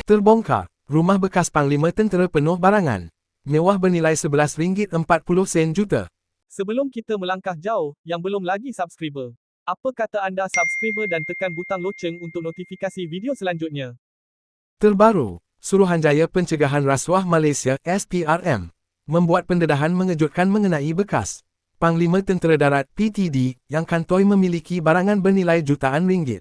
Terbongkar, rumah bekas Panglima Tentera penuh barangan. Mewah bernilai RM11.40 juta. Sebelum kita melangkah jauh, yang belum lagi subscriber, apa kata anda subscriber dan tekan butang loceng untuk notifikasi video selanjutnya? Terbaru, Suruhanjaya Pencegahan Rasuah Malaysia (SPRM) membuat pendedahan mengejutkan mengenai bekas Panglima Tentera Darat (PTD) yang kantoi memiliki barangan bernilai jutaan ringgit.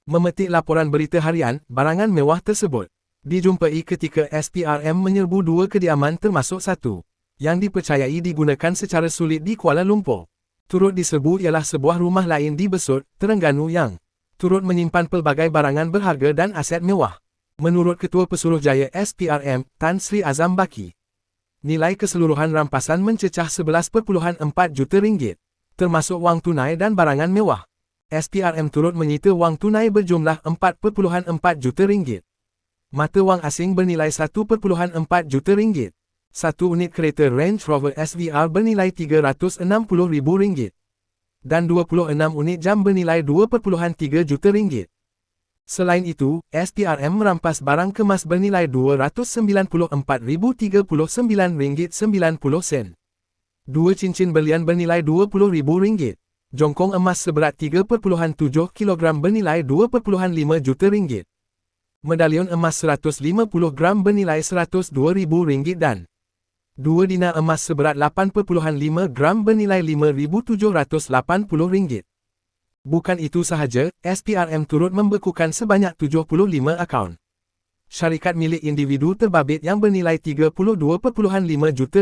Memetik laporan berita harian, barangan mewah tersebut dijumpai ketika SPRM menyerbu dua kediaman termasuk satu yang dipercayai digunakan secara sulit di Kuala Lumpur. Turut diserbu ialah sebuah rumah lain di Besut, Terengganu yang turut menyimpan pelbagai barangan berharga dan aset mewah. Menurut Ketua Pesuruhjaya SPRM, Tan Sri Azam Baki, nilai keseluruhan rampasan mencecah RM11.4 juta, termasuk wang tunai dan barangan mewah. SPRM turut menyita wang tunai berjumlah RM4.4 juta. Mata wang asing bernilai RM1.4 juta. Satu unit kereta Range Rover SVR bernilai RM360,000. Dan 26 unit jam bernilai RM2.3 juta. Selain itu, SPRM merampas barang kemas bernilai RM294,039.90. Dua cincin berlian bernilai RM20,000. Jongkong emas seberat 3.7 kg bernilai RM2.5 juta. Medalion emas 150 gram bernilai RM102,000 dan dua dinar emas seberat 8.5 gram bernilai RM5,780. Bukan itu sahaja, SPRM turut membekukan sebanyak 75 akaun syarikat milik individu terbabit yang bernilai RM32.5 juta.